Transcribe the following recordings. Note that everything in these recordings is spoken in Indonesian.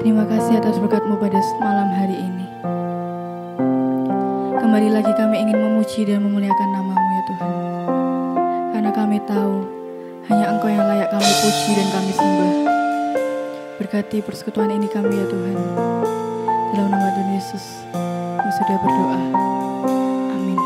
Terima kasih atas berkat-Mu pada malam hari ini. Kembali lagi kami ingin memuji dan memuliakan nama-Mu ya Tuhan. Karena kami tahu hanya Engkau yang layak kami puji dan kami sembah. Berkati persekutuan ini kami ya Tuhan. Dalam nama Tuhan Yesus, kami sudah berdoa. Amin.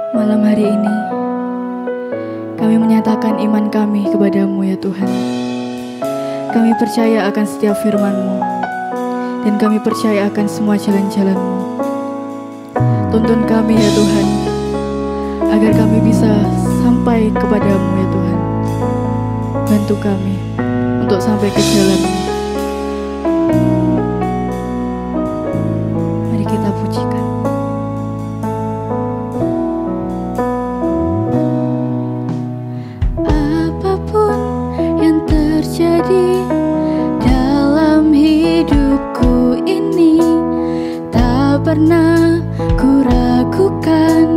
Malam hari ini, kami menyatakan iman kami kepadamu ya Tuhan. Kami percaya akan setiap firman-Mu, dan kami percaya akan semua jalan-jalan-Mu. Tuntun kami ya Tuhan, agar kami bisa sampai kepadamu ya Tuhan. Bantu kami untuk sampai ke jalan-Mu. Mari kita pujikan. pernah ku ragukan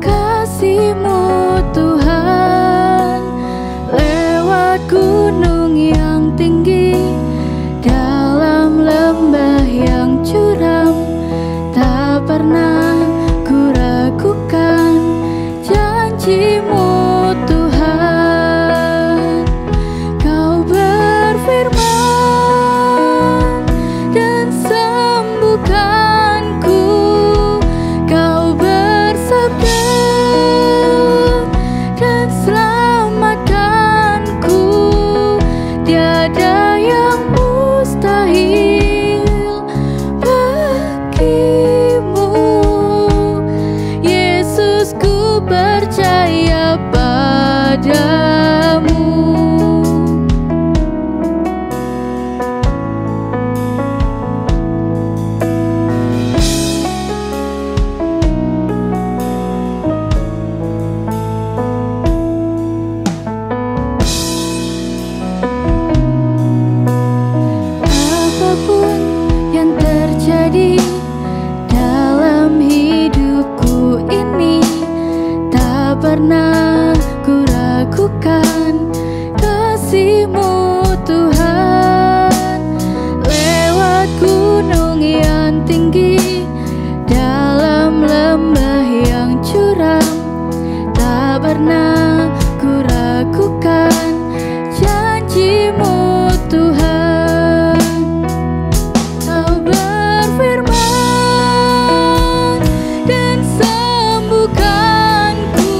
kasih-Mu Tuhan. Lewat gunung yang tinggi, dalam lembah yang curam, tak pernah ku ragukan janji-Mu Tuhan. Kau berfirman dan sembuhkanku, Kau bersabda dan selamatkanku. Tiada yang mustahil bagimu, Yesus, ku percaya padamu. Apapun yang terjadi dalam hidupku ini, tak pernah ku ragukan kasih-Mu Tuhan. Lewat gunung yang tinggi, dalam lembah yang curam, tak pernah ku ragukan janji-Mu Tuhan. Kau berfirman dan sembuhkanku,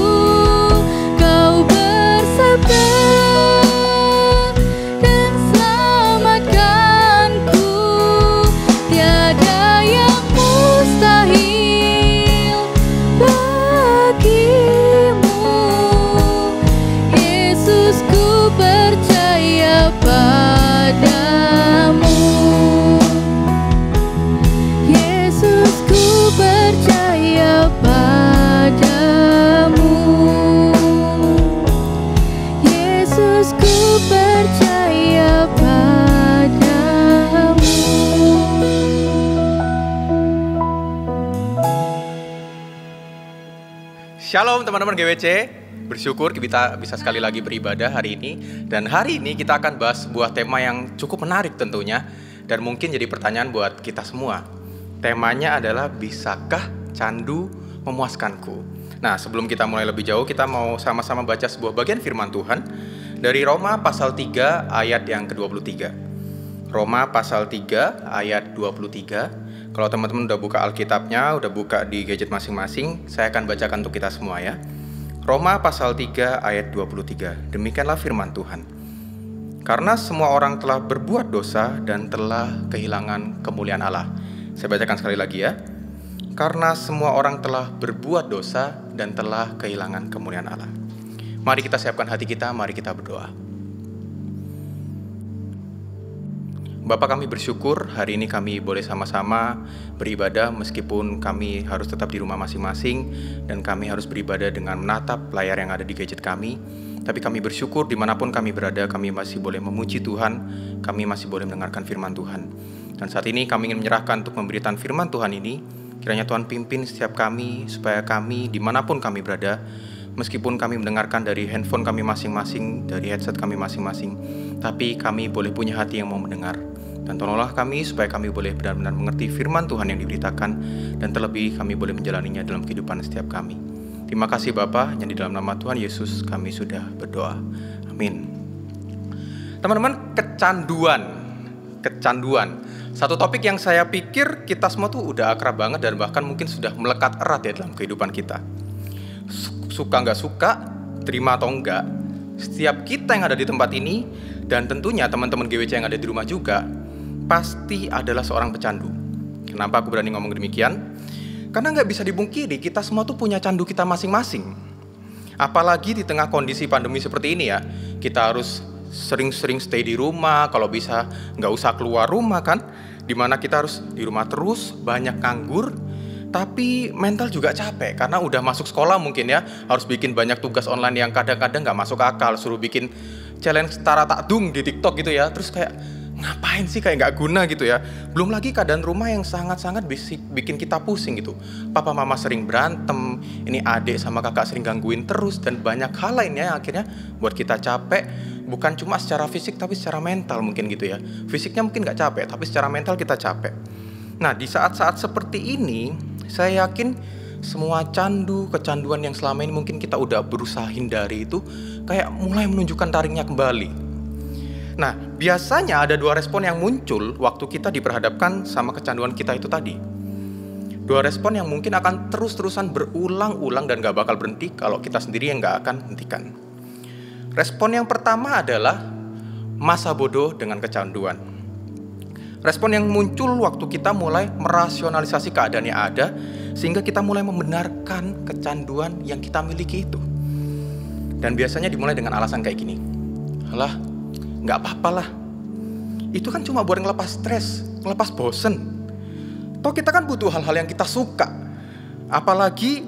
Kau bersabda dan selamatkanku. Tiada yang mustahil bagimu, Yesus, ku percaya padamu. Yesus, ku percaya padamu. Yesus, ku percaya padamu. Shalom teman-teman GWC, bersyukur kita bisa sekali lagi beribadah hari ini. Dan hari ini kita akan bahas sebuah tema yang cukup menarik tentunya, dan mungkin jadi pertanyaan buat kita semua. Temanya adalah, bisakah candu memuaskanku? Nah, sebelum kita mulai lebih jauh, kita mau sama-sama baca sebuah bagian firman Tuhan dari Roma pasal 3 ayat yang ke-23. Roma pasal 3 ayat 23. Kalau teman-teman udah buka Alkitabnya, udah buka di gadget masing-masing, saya akan bacakan untuk kita semua ya. Roma pasal 3 ayat 23. Demikianlah firman Tuhan. Karena semua orang telah berbuat dosa dan telah kehilangan kemuliaan Allah. Saya bacakan sekali lagi ya. Karena semua orang telah berbuat dosa dan telah kehilangan kemuliaan Allah. Mari kita siapkan hati kita, mari kita berdoa. Bapa, kami bersyukur hari ini kami boleh sama-sama beribadah meskipun kami harus tetap di rumah masing-masing dan kami harus beribadah dengan menatap layar yang ada di gadget kami. Tapi kami bersyukur dimanapun kami berada, kami masih boleh memuji Tuhan, kami masih boleh mendengarkan firman Tuhan. Dan saat ini kami ingin menyerahkan untuk memberikan firman Tuhan ini. Kiranya Tuhan pimpin setiap kami supaya kami dimanapun kami berada, meskipun kami mendengarkan dari handphone kami masing-masing, dari headset kami masing-masing, tapi kami boleh punya hati yang mau mendengar. Dan tolonglah kami supaya kami boleh benar-benar mengerti firman Tuhan yang diberitakan, dan terlebih kami boleh menjalaninya dalam kehidupan setiap kami. Terima kasih Bapa, yang di dalam nama Tuhan Yesus kami sudah berdoa. Amin. Teman-teman, kecanduan. Satu topik yang saya pikir kita semua tuh udah akrab banget dan bahkan mungkin sudah melekat erat ya dalam kehidupan kita. Suka nggak suka, terima atau enggak, setiap kita yang ada di tempat ini, dan tentunya teman-teman GWC yang ada di rumah juga, pasti adalah seorang pecandu. Kenapa aku berani ngomong demikian? Karena nggak bisa dibungkiri, kita semua tuh punya candu kita masing-masing. Apalagi di tengah kondisi pandemi seperti ini ya, kita harus sering-sering stay di rumah, kalau bisa nggak usah keluar rumah kan, dimana kita harus di rumah terus, banyak nganggur, tapi mental juga capek, karena udah masuk sekolah mungkin ya, harus bikin banyak tugas online yang kadang-kadang nggak masuk akal, suruh bikin challenge tara takdung di TikTok gitu ya, terus kayak ngapain sih, kayak nggak guna gitu ya. Belum lagi keadaan rumah yang sangat-sangat bikin kita pusing gitu. Papa mama sering berantem, ini adik sama kakak sering gangguin terus, dan banyak hal lainnya yang akhirnya buat kita capek. Bukan cuma secara fisik tapi secara mental mungkin gitu ya. Fisiknya mungkin nggak capek, tapi secara mental kita capek. Nah, di saat-saat seperti ini, saya yakin semua kecanduan yang selama ini mungkin kita udah berusaha hindari itu kayak mulai menunjukkan taringnya kembali. Nah, biasanya ada 2 respon yang muncul waktu kita diperhadapkan sama kecanduan kita itu tadi. 2 respon yang mungkin akan terus-terusan berulang-ulang dan gak bakal berhenti kalau kita sendiri yang gak akan hentikan. Respon yang pertama adalah masa bodoh dengan kecanduan. Respon yang muncul waktu kita mulai merasionalisasi keadaan yang ada, sehingga kita mulai membenarkan kecanduan yang kita miliki itu. Dan biasanya dimulai dengan alasan kayak gini. Alah, nggak apa-apa lah, itu kan cuma buat ngelepas stres, ngelepas bosen. Toh kita kan butuh hal-hal yang kita suka. Apalagi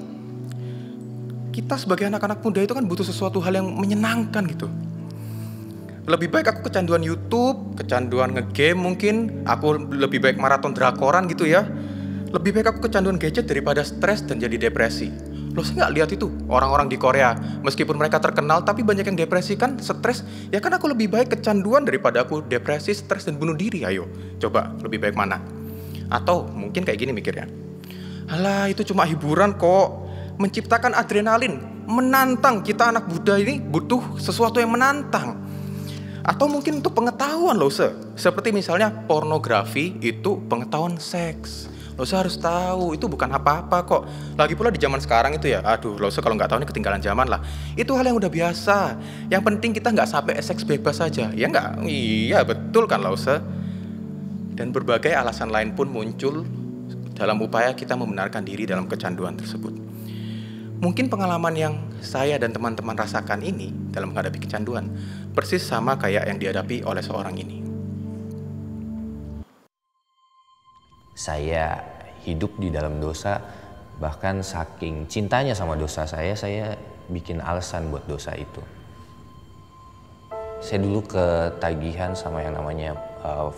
kita sebagai anak-anak muda itu kan butuh sesuatu hal yang menyenangkan gitu. Lebih baik aku kecanduan YouTube, kecanduan ngegame mungkin, aku lebih baik maraton drakoran gitu ya. Lebih baik aku kecanduan gadget daripada stres dan jadi depresi. Lo sih nggak lihat itu orang-orang di Korea, meskipun mereka terkenal tapi banyak yang depresi kan, stres. Ya kan aku lebih baik kecanduan daripada aku depresi, stres dan bunuh diri. Ayo, coba lebih baik mana? Atau mungkin kayak gini mikirnya. Alah, itu cuma hiburan kok. Menciptakan adrenalin, menantang. Kita anak muda ini butuh sesuatu yang menantang. Atau mungkin untuk pengetahuan loh, seperti misalnya pornografi itu pengetahuan seks. Lo harus tahu itu bukan apa-apa kok. Lagi pula di zaman sekarang itu ya, aduh lo kalau nggak tahu ini ketinggalan zaman lah. Itu hal yang udah biasa. Yang penting kita nggak sampai seks bebas saja, ya nggak? Iya betul kan lo. Dan berbagai alasan lain pun muncul dalam upaya kita membenarkan diri dalam kecanduan tersebut. Mungkin pengalaman yang saya dan teman-teman rasakan ini dalam menghadapi kecanduan persis sama kayak yang dihadapi oleh seorang ini. Saya hidup di dalam dosa, bahkan saking cintanya sama dosa saya bikin alasan buat dosa itu. Saya dulu ketagihan sama yang namanya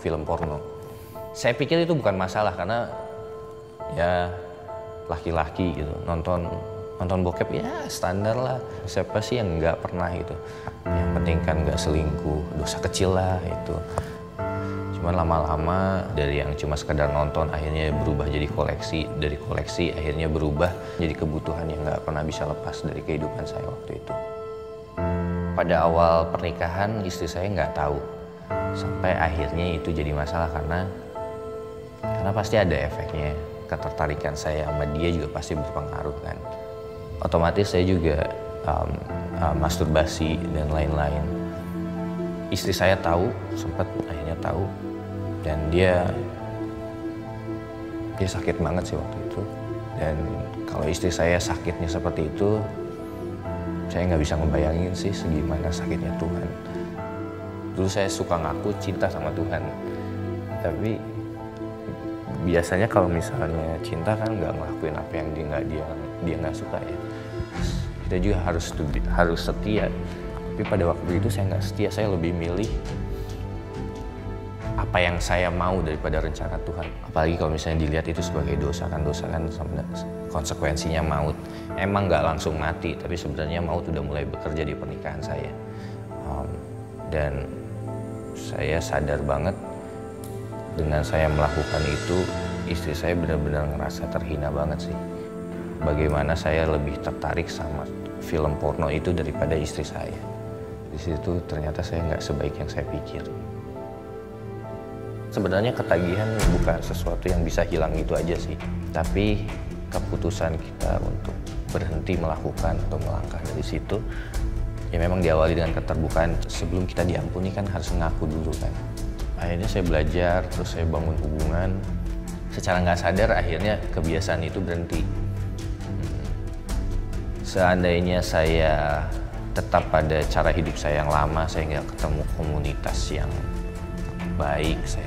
film porno. Saya pikir itu bukan masalah karena ya laki-laki gitu, nonton bokep ya standar lah. Siapa sih yang nggak pernah gitu. Yang penting kan nggak selingkuh, dosa kecil lah itu. Cuman lama-lama dari yang cuma sekedar nonton akhirnya berubah jadi koleksi. Dari koleksi akhirnya berubah jadi kebutuhan yang nggak pernah bisa lepas dari kehidupan saya waktu itu. Pada awal pernikahan istri saya nggak tahu. Sampai akhirnya itu jadi masalah karena pasti ada efeknya. Ketertarikan saya sama dia juga pasti berpengaruh kan. Otomatis saya juga masturbasi dan lain-lain. Istri saya tahu, sempat akhirnya tahu. Dan dia sakit banget sih waktu itu. Dan kalau istri saya sakitnya seperti itu, saya nggak bisa ngebayangin sih segimana sakitnya Tuhan. Dulu saya suka ngaku cinta sama Tuhan, tapi biasanya kalau misalnya cinta kan nggak ngelakuin apa yang dia nggak suka ya. Kita juga harus setia. Tapi pada waktu itu saya nggak setia, saya lebih milih apa yang saya mau daripada rencana Tuhan. Apalagi kalau misalnya dilihat itu sebagai dosa kan konsekuensinya maut. Emang nggak langsung mati, tapi sebenarnya maut udah mulai bekerja di pernikahan saya. Dan saya sadar banget dengan saya melakukan itu, istri saya benar-benar ngerasa terhina banget sih. Bagaimana saya lebih tertarik sama film porno itu daripada istri saya. Di situ ternyata saya nggak sebaik yang saya pikir. Sebenarnya ketagihan bukan sesuatu yang bisa hilang gitu aja sih. Tapi keputusan kita untuk berhenti melakukan atau melangkah dari situ, ya memang diawali dengan keterbukaan. Sebelum kita diampuni kan harus ngaku dulu kan. Akhirnya saya belajar, terus saya bangun hubungan. Secara nggak sadar akhirnya kebiasaan itu berhenti. Seandainya saya tetap pada cara hidup saya yang lama, saya nggak ketemu komunitas yang baik, saya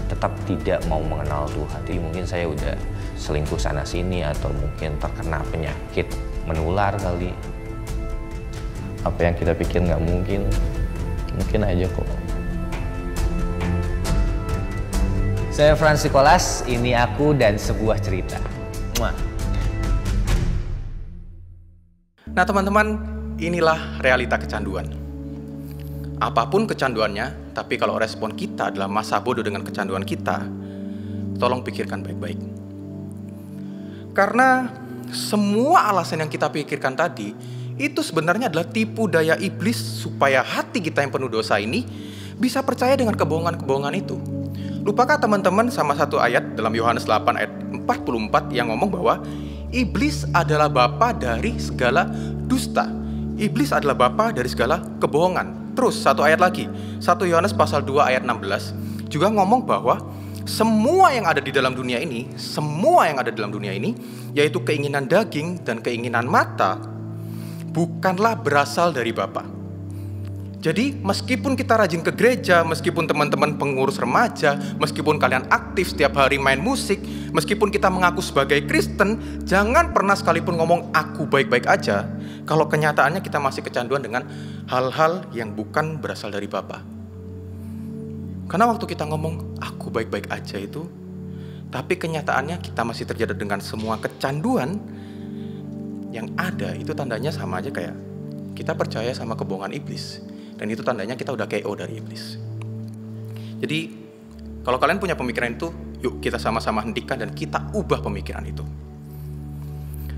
tetap tidak mau mengenal Tuhan. Jadi mungkin saya udah selingkuh sana sini atau mungkin terkena penyakit menular kali. Apa yang kita pikir nggak mungkin, mungkin aja kok. Saya Frans Nikolas, ini aku dan sebuah cerita. Muah. Nah teman-teman, inilah realita kecanduan. Apapun kecanduannya, tapi kalau respon kita adalah masa bodoh dengan kecanduan kita, tolong pikirkan baik-baik. Karena semua alasan yang kita pikirkan tadi, itu sebenarnya adalah tipu daya iblis supaya hati kita yang penuh dosa ini bisa percaya dengan kebohongan-kebohongan itu. Lupakah teman-teman sama satu ayat dalam Yohanes 8 ayat 44 yang ngomong bahwa iblis adalah bapa dari segala dusta. Iblis adalah bapa dari segala kebohongan. Terus satu ayat lagi, 1 Yohanes pasal 2 ayat 16 juga ngomong bahwa semua yang ada di dalam dunia ini, yaitu keinginan daging dan keinginan mata, bukanlah berasal dari Bapa. Jadi meskipun kita rajin ke gereja, meskipun teman-teman pengurus remaja, meskipun kalian aktif setiap hari main musik, meskipun kita mengaku sebagai Kristen, jangan pernah sekalipun ngomong aku baik-baik aja, kalau kenyataannya kita masih kecanduan dengan hal-hal yang bukan berasal dari Bapa. Karena waktu kita ngomong aku baik-baik aja itu, tapi kenyataannya kita masih terjadi dengan semua kecanduan yang ada, itu tandanya sama aja kayak kita percaya sama kebohongan iblis. Dan itu tandanya kita udah KO dari iblis. Jadi kalau kalian punya pemikiran itu, yuk kita sama-sama hentikan dan kita ubah pemikiran itu.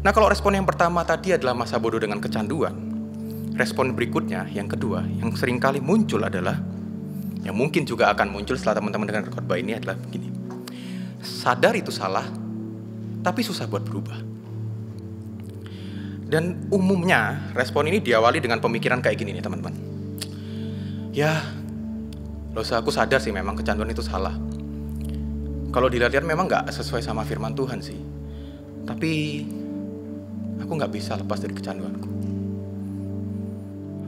Nah kalau respon yang pertama tadi adalah masa bodoh dengan kecanduan, respon berikutnya yang kedua yang seringkali muncul adalah, yang mungkin juga akan muncul setelah teman-teman dengar khotbah ini adalah begini. Sadar itu salah, tapi susah buat berubah. Dan umumnya respon ini diawali dengan pemikiran kayak gini nih teman-teman. Ya, aku sadar sih memang kecanduan itu salah. Kalau dilihat-lihat memang gak sesuai sama firman Tuhan sih. Tapi aku gak bisa lepas dari kecanduanku.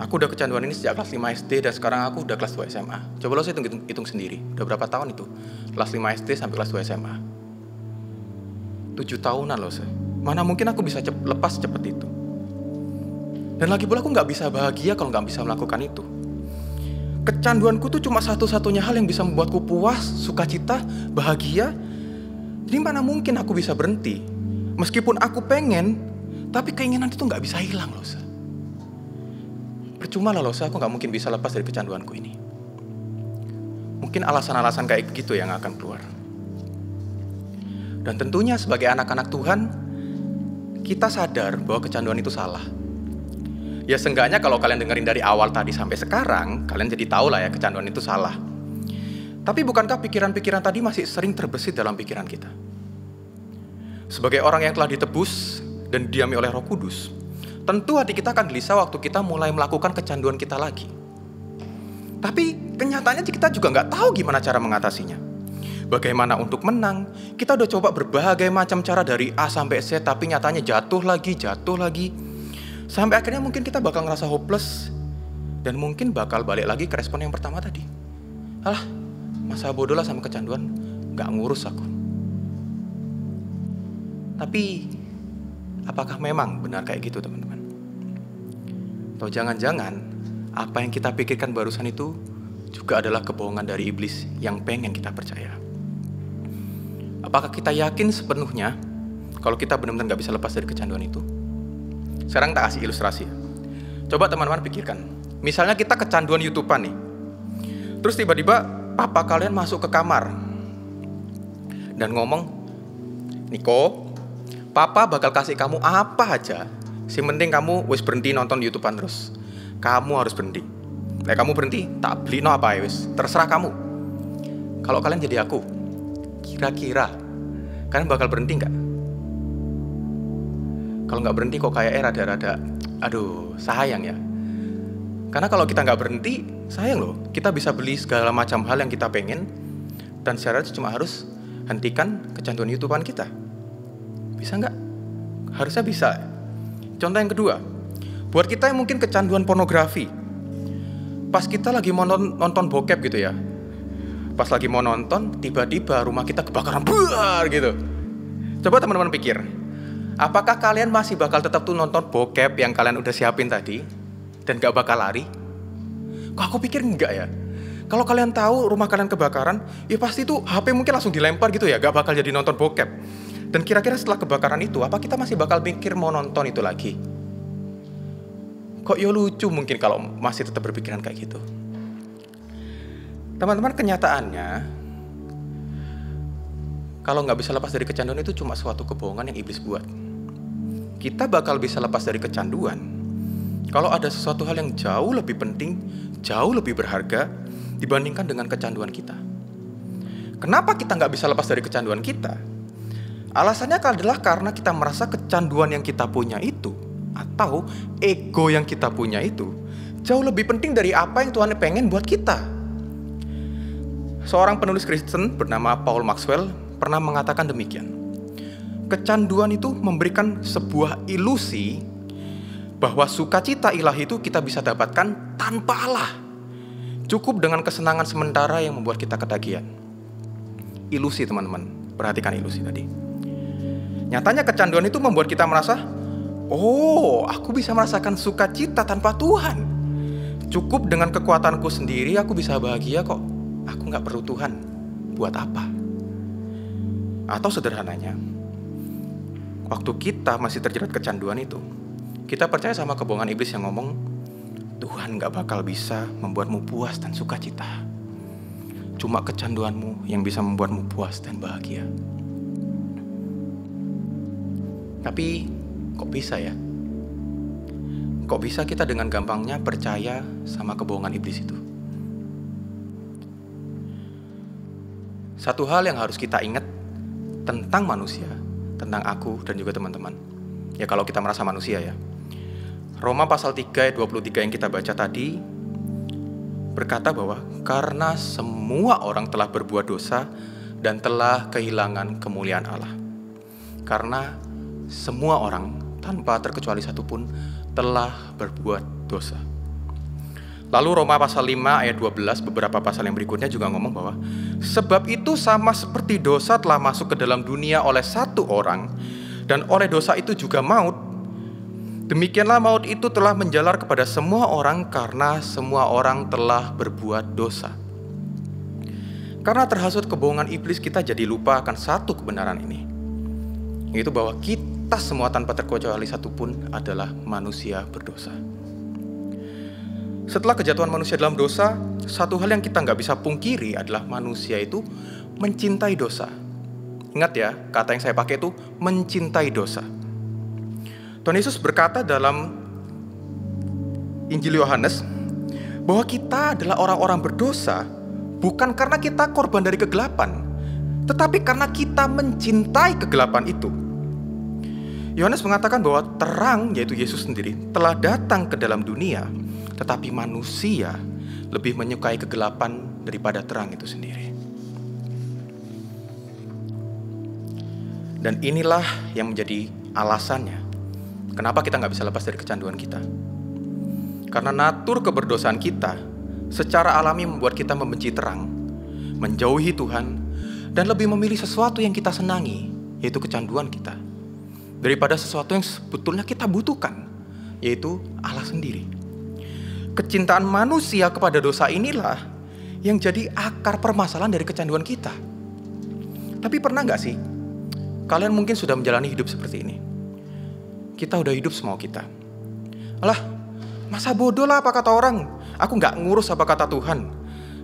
Aku udah kecanduan ini sejak kelas 5 SD dan sekarang aku udah kelas 2 SMA. Coba lo saya hitung sendiri, udah berapa tahun itu? Kelas 5 SD sampai kelas 2 SMA. 7 tahunan loh saya. Mana mungkin aku bisa lepas cepet itu. Dan lagi pula aku gak bisa bahagia kalau gak bisa melakukan itu. Kecanduanku tuh cuma satu-satunya hal yang bisa membuatku puas, sukacita, bahagia. Jadi mana mungkin aku bisa berhenti. Meskipun aku pengen, tapi keinginan itu gak bisa hilang loh saya. Percuma lah loh, aku gak mungkin bisa lepas dari kecanduanku ini. Mungkin alasan-alasan kayak gitu yang akan keluar. Dan tentunya sebagai anak-anak Tuhan, kita sadar bahwa kecanduan itu salah. Ya seenggaknya kalau kalian dengerin dari awal tadi sampai sekarang, kalian jadi tahu lah ya kecanduan itu salah. Tapi bukankah pikiran-pikiran tadi masih sering terbesit dalam pikiran kita? Sebagai orang yang telah ditebus dan didiami oleh Roh Kudus, tentu hati kita akan gelisah waktu kita mulai melakukan kecanduan kita lagi. Tapi kenyataannya kita juga nggak tahu gimana cara mengatasinya. Bagaimana untuk menang? Kita udah coba berbagai macam cara dari A sampai Z, tapi nyatanya jatuh lagi. Sampai akhirnya mungkin kita bakal ngerasa hopeless dan mungkin bakal balik lagi ke respon yang pertama tadi. Alah, masa bodoh lah sama kecanduan, nggak ngurus aku. Tapi apakah memang benar kayak gitu teman-teman? Atau jangan-jangan apa yang kita pikirkan barusan itu juga adalah kebohongan dari iblis yang pengen kita percaya? Apakah kita yakin sepenuhnya kalau kita benar-benar gak bisa lepas dari kecanduan itu? Sekarang tak kasih ilustrasi. Coba teman-teman pikirkan. Misalnya kita kecanduan YouTube-an nih. Terus tiba-tiba papa kalian masuk ke kamar dan ngomong, Niko, papa bakal kasih kamu apa aja. Si penting kamu wis berhenti nonton YouTube-an terus. Kamu harus berhenti. Nah kamu berhenti, tak beli no apa ya wis. Terserah kamu. Kalau kalian jadi aku, kira-kira kalian bakal berhenti nggak? Kalau nggak berhenti kok kayak rada-rada, aduh sayang ya. Karena kalau kita nggak berhenti, sayang loh. Kita bisa beli segala macam hal yang kita pengen, dan syaratnya cuma harus hentikan kecanduan YouTubean kita. Bisa nggak? Harusnya bisa. Contoh yang kedua, buat kita yang mungkin kecanduan pornografi, pas kita lagi mau nonton bokep gitu ya, pas lagi mau nonton, tiba-tiba rumah kita kebakaran, buar gitu. Coba teman-teman pikir, apakah kalian masih bakal tetap tuh nonton bokep yang kalian udah siapin tadi, dan gak bakal lari? Kok aku pikir enggak ya? Kalau kalian tahu rumah kalian kebakaran, ya pasti tuh HP mungkin langsung dilempar gitu ya, gak bakal jadi nonton bokep. Dan kira-kira setelah kebakaran itu, apa kita masih bakal mikir mau nonton itu lagi? Kok ya lucu mungkin kalau masih tetap berpikiran kayak gitu. Teman-teman, kenyataannya, kalau nggak bisa lepas dari kecanduan itu cuma suatu kebohongan yang iblis buat. Kita bakal bisa lepas dari kecanduan kalau ada sesuatu hal yang jauh lebih penting, jauh lebih berharga dibandingkan dengan kecanduan kita. Kenapa kita nggak bisa lepas dari kecanduan kita? Alasannya adalah karena kita merasa kecanduan yang kita punya itu, atau ego yang kita punya itu, jauh lebih penting dari apa yang Tuhan pengen buat kita. Seorang penulis Kristen bernama Paul Maxwell pernah mengatakan demikian. Kecanduan itu memberikan sebuah ilusi bahwa sukacita ilahi itu kita bisa dapatkan tanpa Allah. Cukup dengan kesenangan sementara yang membuat kita ketagihan. Ilusi, teman-teman. Perhatikan ilusi tadi. Nyatanya kecanduan itu membuat kita merasa, oh, aku bisa merasakan sukacita tanpa Tuhan. Cukup dengan kekuatanku sendiri aku bisa bahagia kok. Aku gak perlu Tuhan. Buat apa? Atau sederhananya, waktu kita masih terjerat kecanduan itu, kita percaya sama kebohongan iblis yang ngomong, Tuhan gak bakal bisa membuatmu puas dan sukacita. Cuma kecanduanmu yang bisa membuatmu puas dan bahagia. Tapi kok bisa ya? Kok bisa kita dengan gampangnya percaya sama kebohongan iblis itu? Satu hal yang harus kita ingat tentang manusia, tentang aku dan juga teman-teman. Ya kalau kita merasa manusia ya. Roma pasal 3 ayat 23 yang kita baca tadi berkata bahwa karena semua orang telah berbuat dosa dan telah kehilangan kemuliaan Allah. Karena semua orang tanpa terkecuali satupun telah berbuat dosa. Lalu Roma pasal 5 ayat 12, beberapa pasal yang berikutnya juga ngomong bahwa sebab itu sama seperti dosa telah masuk ke dalam dunia oleh satu orang, dan oleh dosa itu juga maut, demikianlah maut itu telah menjalar kepada semua orang karena semua orang telah berbuat dosa. Karena terhasut kebohongan iblis, kita jadi lupa akan satu kebenaran ini, yaitu bahwa kita semua tanpa terkecuali satupun adalah manusia berdosa. Setelah kejatuhan manusia dalam dosa, satu hal yang kita nggak bisa pungkiri adalah manusia itu mencintai dosa. Ingat ya, kata yang saya pakai itu mencintai dosa. Tuhan Yesus berkata dalam Injil Yohanes bahwa kita adalah orang-orang berdosa bukan karena kita korban dari kegelapan, tetapi karena kita mencintai kegelapan itu. Yohanes mengatakan bahwa terang, yaitu Yesus sendiri, telah datang ke dalam dunia, tetapi manusia lebih menyukai kegelapan daripada terang itu sendiri. Dan inilah yang menjadi alasannya kenapa kita nggak bisa lepas dari kecanduan kita. Karena natur keberdosaan kita secara alami membuat kita membenci terang, menjauhi Tuhan, dan lebih memilih sesuatu yang kita senangi, yaitu kecanduan kita, daripada sesuatu yang sebetulnya kita butuhkan, yaitu Allah sendiri. Kecintaan manusia kepada dosa inilah yang jadi akar permasalahan dari kecanduan kita. Tapi pernah gak sih kalian mungkin sudah menjalani hidup seperti ini? Kita udah hidup semau kita. Alah, masa bodoh lah apa kata orang. Aku gak ngurus apa kata Tuhan.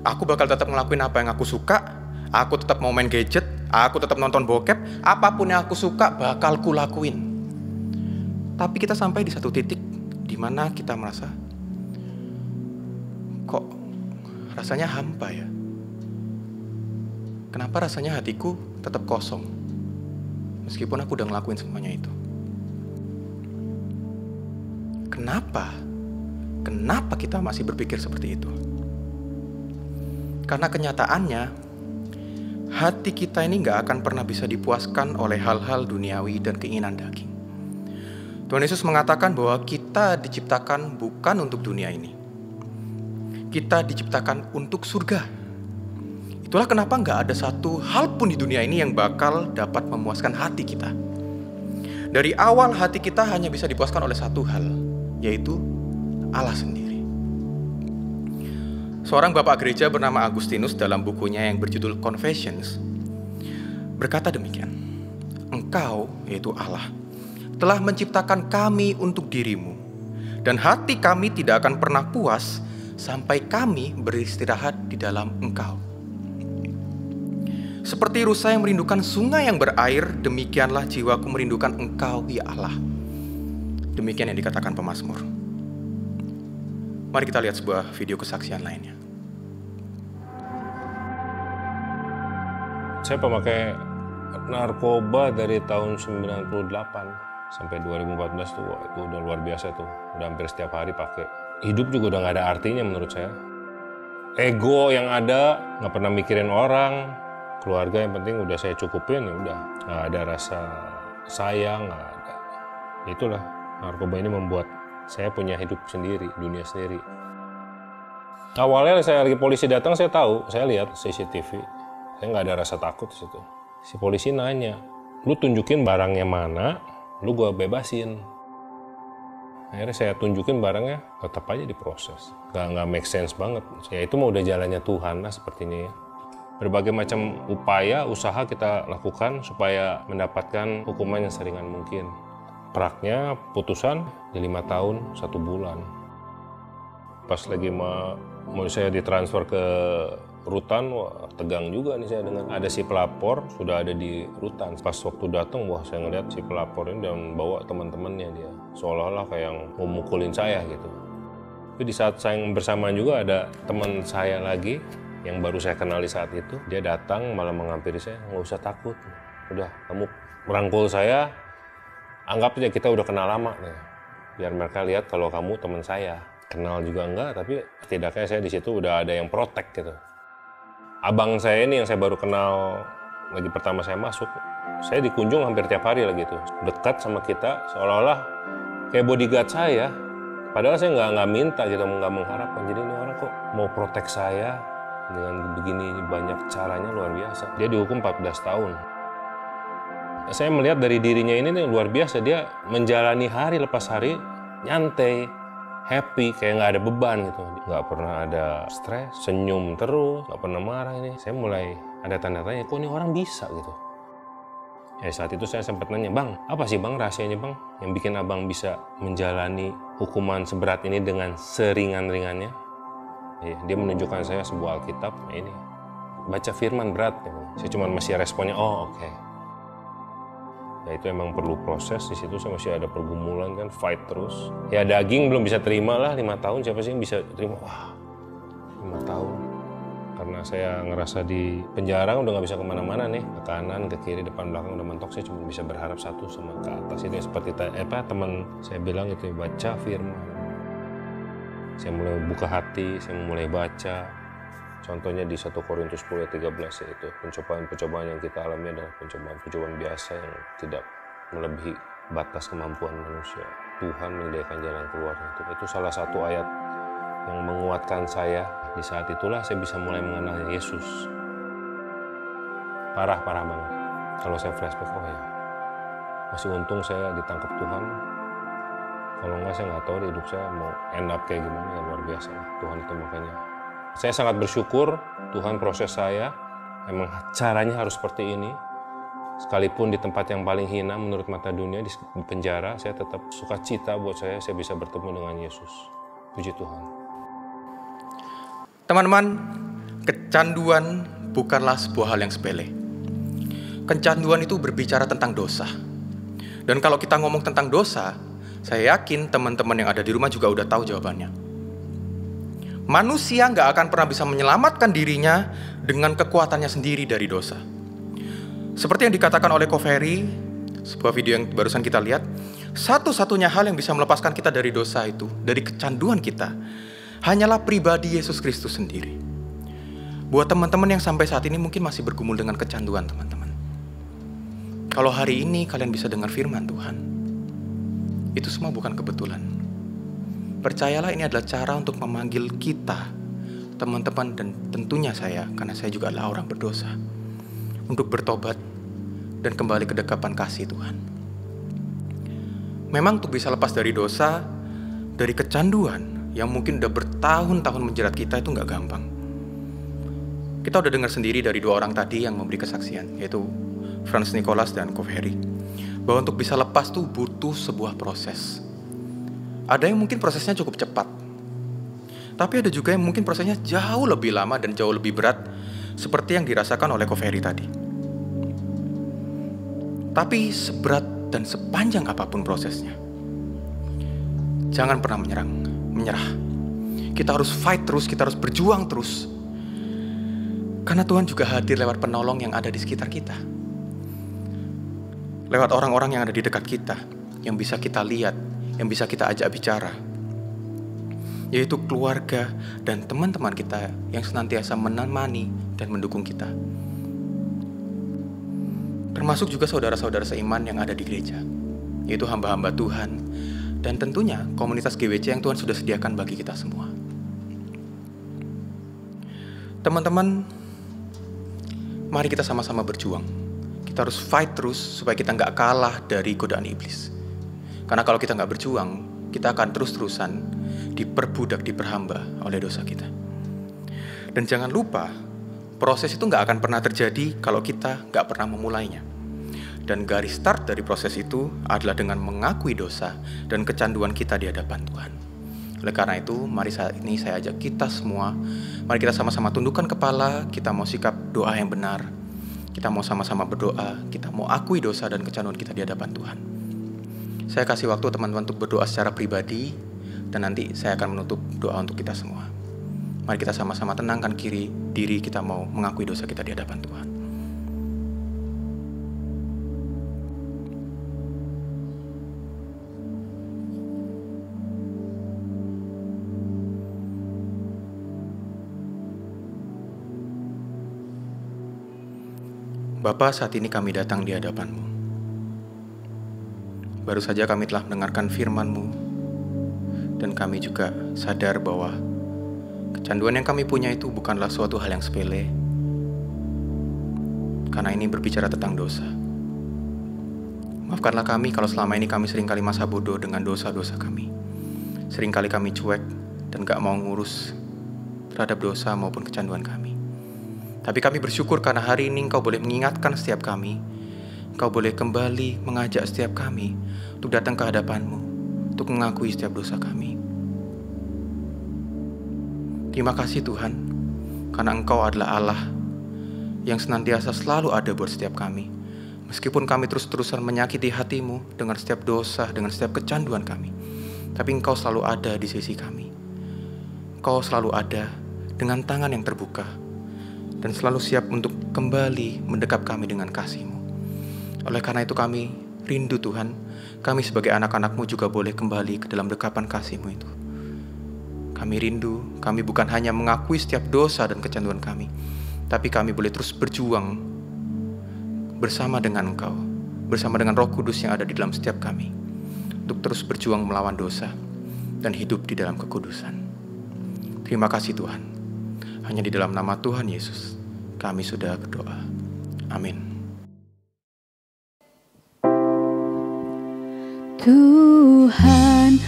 Aku bakal tetap ngelakuin apa yang aku suka. Aku tetap mau main gadget. Aku tetap nonton bokep. Apapun yang aku suka bakal kulakuin. Tapi kita sampai di satu titik di mana kita merasa, kok rasanya hampa ya? Kenapa rasanya hatiku tetap kosong meskipun aku udah ngelakuin semuanya itu? Kenapa kita masih berpikir seperti itu? Karena kenyataannya hati kita ini gak akan pernah bisa dipuaskan oleh hal-hal duniawi dan keinginan daging. Tuhan Yesus mengatakan bahwa kita diciptakan bukan untuk dunia ini. Kita diciptakan untuk surga. Itulah kenapa gak ada satu hal pun di dunia ini yang bakal dapat memuaskan hati kita. Dari awal hati kita hanya bisa dipuaskan oleh satu hal, yaitu Allah sendiri. Seorang bapak gereja bernama Agustinus dalam bukunya yang berjudul Confessions berkata demikian, "Engkau, yaitu Allah, telah menciptakan kami untuk dirimu, dan hati kami tidak akan pernah puas sampai kami beristirahat di dalam Engkau. Seperti rusa yang merindukan sungai yang berair, demikianlah jiwaku merindukan Engkau, ya Allah." Demikian yang dikatakan pemazmur. Mari kita lihat sebuah video kesaksian lainnya. Saya pemakai narkoba dari tahun 98 sampai 2014 tuh, itu udah luar biasa tuh. Udah hampir setiap hari pakai. Hidup juga udah gak ada artinya menurut saya. Ego yang ada, gak pernah mikirin orang. Keluarga yang penting udah saya cukupin, ya udah. Gak ada rasa sayang, gak ada. Itulah, narkoba ini membuat saya punya hidup sendiri, dunia sendiri. Awalnya saya lagi polisi datang, saya tahu, saya lihat CCTV. Saya nggak ada rasa takut di situ. Si polisi nanya, "Lu tunjukin barangnya mana, lu gua bebasin." Akhirnya saya tunjukin barangnya, tetap aja diproses. Nggak make sense banget. Ya itu mah udah jalannya Tuhan lah sepertinya ya. Berbagai macam upaya, usaha kita lakukan supaya mendapatkan hukuman yang seringan mungkin. Praknya putusan di 5 tahun 1 bulan. Pas lagi mau saya ditransfer ke rutan, wah tegang juga nih saya dengan ada si pelapor sudah ada di rutan. Pas waktu datang, wah saya ngeliat si pelapor ini dan bawa teman-temannya dia. Seolah-olah kayak yang mau mukulin saya gitu. Tapi di saat saya bersamaan juga ada teman saya lagi yang baru saya kenali saat itu. Dia datang malah menghampiri saya, "Nggak usah takut. Udah kamu merangkul saya. Anggap aja kita udah kenal lama nih. Biar mereka lihat kalau kamu teman saya." Kenal juga enggak, tapi setidaknya saya di situ udah ada yang protek gitu. Abang saya ini yang saya baru kenal lagi pertama saya masuk, saya dikunjung hampir tiap hari lagi tuh. Dekat sama kita, seolah-olah kayak bodyguard saya. Padahal saya nggak minta gitu, nggak mengharapkan. Jadi ini orang kok mau protek saya dengan begini banyak caranya, luar biasa. Dia dihukum 14 tahun. Saya melihat dari dirinya ini nih luar biasa. Dia menjalani hari lepas hari, nyantai, happy, kayak nggak ada beban gitu. Nggak pernah ada stres, senyum terus, nggak pernah marah ini. Saya mulai ada tanda tanya, kok ini orang bisa gitu. Ya saat itu saya sempat nanya, "Bang, apa sih Bang rahasianya Bang yang bikin Abang bisa menjalani hukuman seberat ini dengan seringan-ringannya?" Ya, dia menunjukkan saya sebuah Alkitab, ini baca firman berat. Saya cuma masih responnya, "Oh oke." Ya itu emang perlu proses, di situ saya masih ada pergumulan kan, fight terus. Ya daging belum bisa terima lah 5 tahun, siapa sih yang bisa terima? Wah 5 tahun. Karena saya ngerasa di penjara udah nggak bisa kemana-mana nih, ke kanan, ke kiri, depan, belakang udah mentok, saya cuma bisa berharap satu sama ke atas. Itu seperti teman saya bilang itu, baca firman. Saya mulai buka hati, saya mulai baca. Contohnya di 1 Korintus 10:13 yaitu pencobaan-pencobaan yang kita alami adalah pencobaan-pencobaan biasa yang tidak melebihi batas kemampuan manusia. Tuhan menyediakan jalan keluarnya. Itu salah satu ayat yang menguatkan saya. Di saat itulah saya bisa mulai mengenal Yesus. Parah banget. Kalau saya flashback, oh ya, masih untung saya ditangkap Tuhan. Kalau enggak saya nggak tahu di hidup saya mau end up kayak gimana, ya luar biasa. Tuhan itu makanya. Saya sangat bersyukur Tuhan proses saya, emang caranya harus seperti ini. Sekalipun di tempat yang paling hina menurut mata dunia, di penjara, saya tetap sukacita buat saya bisa bertemu dengan Yesus. Puji Tuhan. Teman-teman, kecanduan bukanlah sebuah hal yang sepele. Kecanduan itu berbicara tentang dosa. Dan kalau kita ngomong tentang dosa, saya yakin teman-teman yang ada di rumah juga udah tahu jawabannya. Manusia nggak akan pernah bisa menyelamatkan dirinya dengan kekuatannya sendiri dari dosa. Seperti yang dikatakan oleh Koferi, sebuah video yang barusan kita lihat, satu-satunya hal yang bisa melepaskan kita dari dosa itu, dari kecanduan kita, hanyalah pribadi Yesus Kristus sendiri. Buat teman-teman yang sampai saat ini mungkin masih bergumul dengan kecanduan teman-teman. Kalau hari ini kalian bisa dengar firman Tuhan, itu semua bukan kebetulan. Percayalah ini adalah cara untuk memanggil kita, teman-teman, dan tentunya saya, karena saya juga adalah orang berdosa, untuk bertobat dan kembali ke dekapan kasih Tuhan. Memang untuk bisa lepas dari dosa, dari kecanduan, yang mungkin udah bertahun-tahun menjerat kita itu nggak gampang. Kita udah dengar sendiri dari dua orang tadi yang memberi kesaksian, yaitu Franz Nicholas dan Koferi, bahwa untuk bisa lepas tuh butuh sebuah proses. Ada yang mungkin prosesnya cukup cepat, tapi ada juga yang mungkin prosesnya jauh lebih lama dan jauh lebih berat, seperti yang dirasakan oleh Koferi tadi. Tapi seberat dan sepanjang apapun prosesnya, jangan pernah menyerah. Kita harus fight terus, kita harus berjuang terus. Karena Tuhan juga hadir lewat penolong yang ada di sekitar kita. Lewat orang-orang yang ada di dekat kita, yang bisa kita lihat, yang bisa kita ajak bicara. Yaitu keluarga dan teman-teman kita yang senantiasa menemani dan mendukung kita. Termasuk juga saudara-saudara seiman yang ada di gereja, yaitu hamba-hamba Tuhan, dan tentunya komunitas GWC yang Tuhan sudah sediakan bagi kita semua. Teman-teman, mari kita sama-sama berjuang. Kita harus fight terus supaya kita nggak kalah dari godaan iblis. Karena kalau kita nggak berjuang, kita akan terus-terusan diperbudak, diperhamba oleh dosa kita. Dan jangan lupa, proses itu nggak akan pernah terjadi kalau kita nggak pernah memulainya. Dan garis start dari proses itu adalah dengan mengakui dosa dan kecanduan kita di hadapan Tuhan. Oleh karena itu, mari saat ini saya ajak kita semua, mari kita sama-sama tundukkan kepala, kita mau sikap doa yang benar, kita mau sama-sama berdoa, kita mau akui dosa dan kecanduan kita di hadapan Tuhan. Saya kasih waktu teman-teman untuk berdoa secara pribadi, dan nanti saya akan menutup doa untuk kita semua. Mari kita sama-sama tenangkan diri kita mau mengakui dosa kita di hadapan Tuhan. Bapa, saat ini kami datang di hadapan-Mu. Baru saja kami telah mendengarkan firman-Mu, dan kami juga sadar bahwa kecanduan yang kami punya itu bukanlah suatu hal yang sepele, karena ini berbicara tentang dosa. Maafkanlah kami kalau selama ini kami seringkali masa bodoh dengan dosa-dosa kami. Seringkali kami cuek dan gak mau ngurus terhadap dosa maupun kecanduan kami. Tapi kami bersyukur karena hari ini Engkau boleh mengingatkan setiap kami. Engkau boleh kembali mengajak setiap kami untuk datang ke hadapan-Mu, untuk mengakui setiap dosa kami. Terima kasih Tuhan, karena Engkau adalah Allah yang senantiasa selalu ada buat setiap kami. Meskipun kami terus-terusan menyakiti hati-Mu dengan setiap dosa, dengan setiap kecanduan kami, tapi Engkau selalu ada di sisi kami. Engkau selalu ada dengan tangan yang terbuka, dan selalu siap untuk kembali mendekap kami dengan kasih-Mu. Oleh karena itu kami rindu Tuhan, kami sebagai anak-anak-Mu juga boleh kembali ke dalam dekapan kasih-Mu itu. Kami rindu, kami bukan hanya mengakui setiap dosa dan kecanduan kami, tapi kami boleh terus berjuang bersama dengan Engkau, bersama dengan Roh Kudus yang ada di dalam setiap kami, untuk terus berjuang melawan dosa dan hidup di dalam kekudusan. Terima kasih Tuhan. Hanya di dalam nama Tuhan Yesus, kami sudah berdoa. Amin. Tuhan